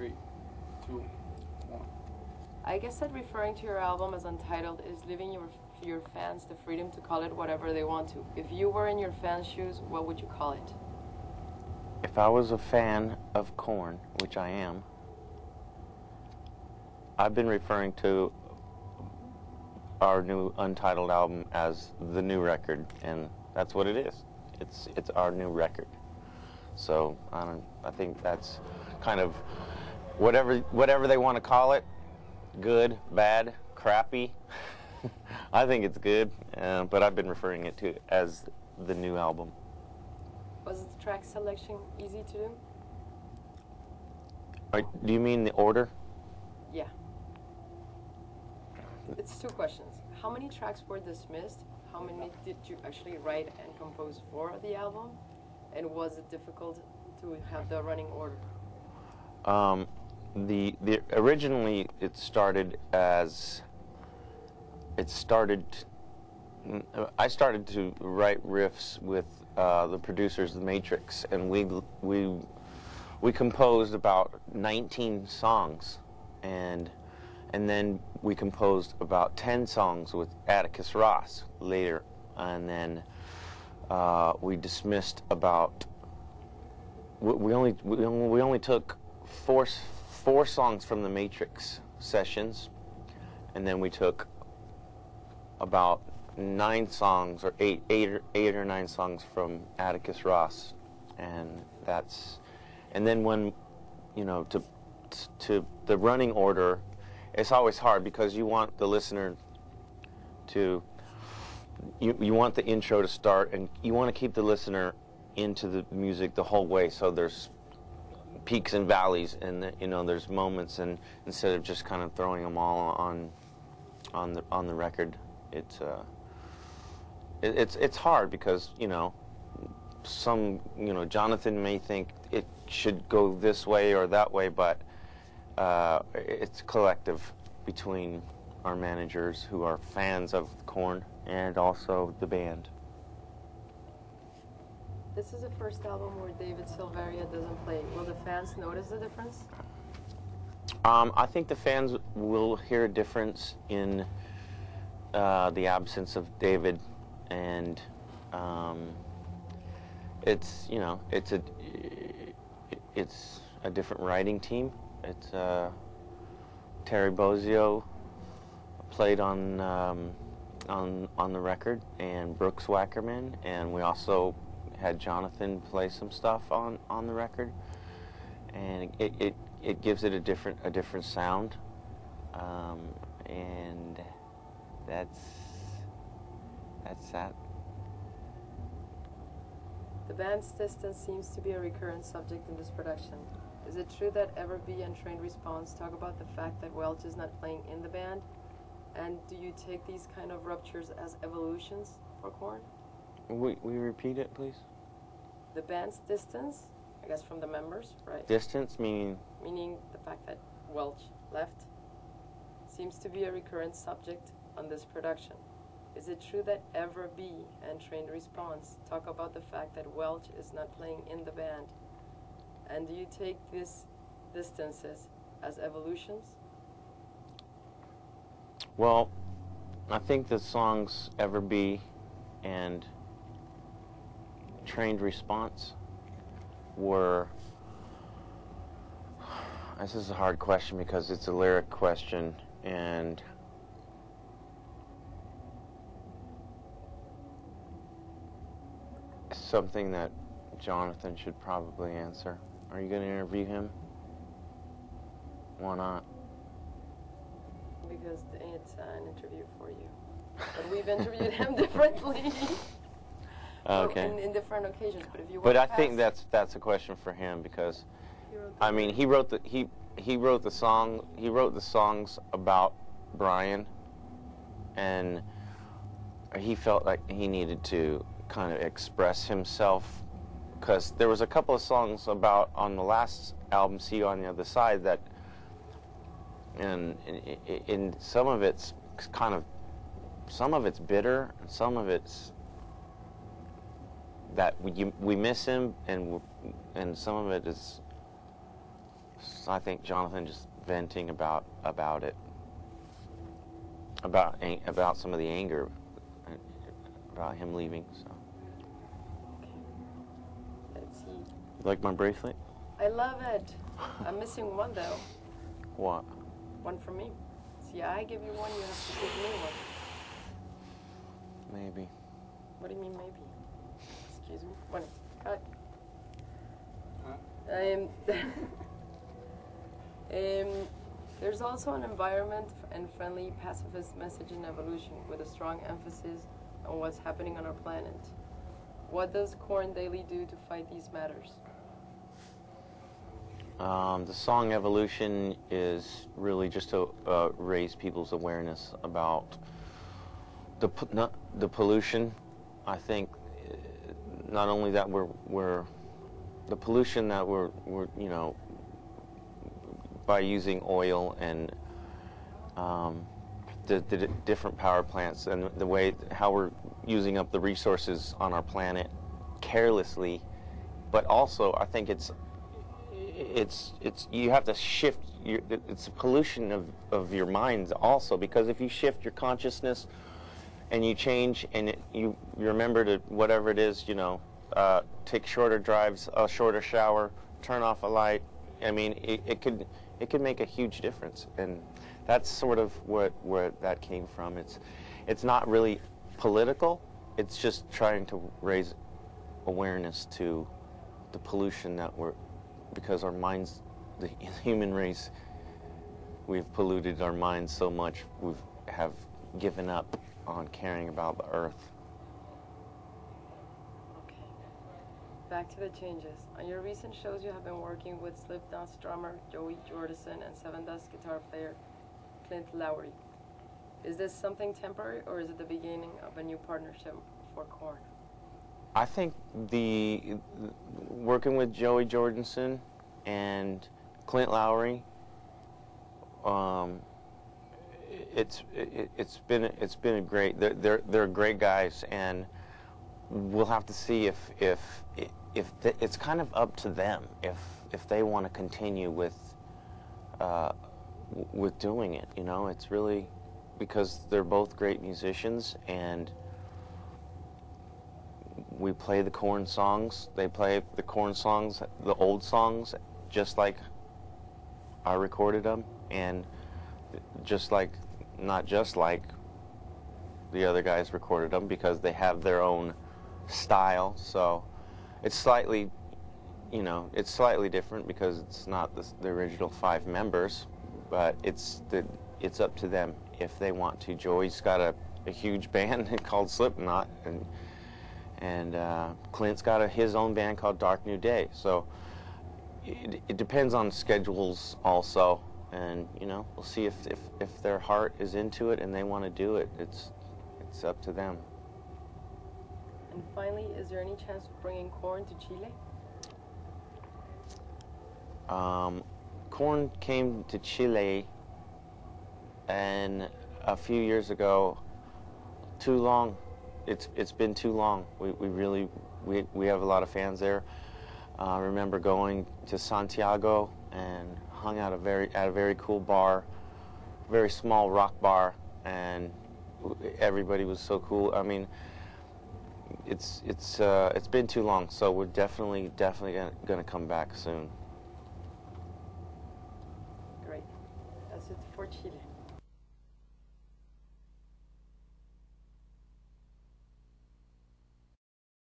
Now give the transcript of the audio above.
3, 2, 1. I guess that referring to your album as Untitled is leaving your fans the freedom to call it whatever they want to. If you were in your fans' shoes, what would you call it? If I was a fan of Korn, which I am, I've been referring to our new Untitled album as the new record, and that's what it is. It's our new record. So I think that's kind of whatever they want to call it, good, bad, crappy. I think it's good, but I've been referring it to as the new album. Was the track selection easy to do? Do you mean the order? Yeah. It's 2 questions. How many tracks were dismissed? How many did you actually write and compose for the album? And was it difficult to have the running order? Originally it started. I started to write riffs with the producers, The Matrix, and we composed about 19 songs, and then we composed about 10 songs with Atticus Ross later, and then we dismissed about. We only took four songs from the Matrix sessions, and then we took about 9 songs, or eight or 9 songs from Atticus Ross, and then when to the running order, it's always hard because you want the listener to you want the intro to start, and you want to keep the listener into the music the whole way, so there's peaks and valleys, and there's moments, and instead of just kind of throwing them all on the record, it's hard because Jonathan may think it should go this way or that way, but it's collective between our managers who are fans of Korn and also the band. This is the first album where David Silveria doesn't play. Will the fans notice the difference? I think the fans will hear a difference in the absence of David, and it's a different writing team. It's Terry Bozzio played on the record, and Brooks Wackerman, and we also had Jonathan play some stuff on the record, and it gives it a different sound, and that's that. The band's distance seems to be a recurrent subject in this production. Is it true that Everbee and Trained Response talk about the fact that Welch is not playing in the band? And do you take these kind of ruptures as evolutions for Korn? We repeat it, please? The band's distance, I guess, from the members, right? Distance meaning? Meaning the fact that Welch left seems to be a recurrent subject on this production. Is it true that Everbee and Trained Response talk about the fact that Welch is not playing in the band? And do you take these distances as evolutions? Well, I think the songs Everbee and Trained Response were... This is a hard question because it's a lyric question, and something that Jonathan should probably answer. Are you going to interview him? Why not? Because it's an interview for you. But we've interviewed him differently. Okay. In different occasions. But if you I think that's a question for him, because I mean he wrote the songs about Brian, and he felt like he needed to kind of express himself, because there was a couple of songs about on the last album, See You on the Other Side, that and in some of it's bitter, and some of it's that we miss him, and some of it is I think Jonathan just venting about it, about some of the anger, about him leaving. So. Okay. Let's see. You like my bracelet? I love it. I'm missing one though. What? One for me. See, I give you one, you have to give me one. Maybe. What do you mean maybe? Excuse me. One. Cut. Huh? There's also an environment and friendly pacifist message in evolution with a strong emphasis on what's happening on our planet. What does Korn daily do to fight these matters? The song Evolution is really just to raise people's awareness about the pollution. I think not only that we're the pollution that we're you know, by using oil and the different power plants and the way how we're using up the resources on our planet carelessly, but also I think it's you have to shift it's a pollution of your minds also, because if you shift your consciousness and you change and you remember to whatever it is, you know, take shorter drives, a shorter shower, turn off a light. I mean, it could make a huge difference, and that's sort of where that came from. It's not really political. It's just trying to raise awareness to the pollution that because our minds, the human race, we've polluted our minds so much, have given up on caring about the earth. Okay. Back to the changes. On your recent shows, you have been working with Slipknot's drummer Joey Jordison and Seven Dust guitar player Clint Lowry. Is this something temporary, or is it the beginning of a new partnership for Korn? I think the working with Joey Jordison and Clint Lowry, it's been a great. They're great guys, and we'll have to see if it's kind of up to them if they want to continue with doing it. You know, it's really because they're both great musicians, and we play the Korn songs. They play the Korn songs, the old songs, just like I recorded them, and not just like the other guys recorded them, because they have their own style. So it's slightly, you know, it's slightly different because it's not the original 5 members, but it's up to them if they want to. Joey's got a huge band called Slipknot, and Clint's got his own band called Dark New Day. So it depends on schedules also, and you know, we'll see if their heart is into it and they want to do it. It's up to them. And finally, is there any chance of bringing Korn to Chile? Korn came to Chile and a few years ago. Too long. It's been too long. We have a lot of fans there. I remember going to Santiago and hung out at a very cool bar, very small rock bar, and everybody was so cool. I mean, it's been too long, so we're definitely gonna come back soon. Great. That's it for Chile.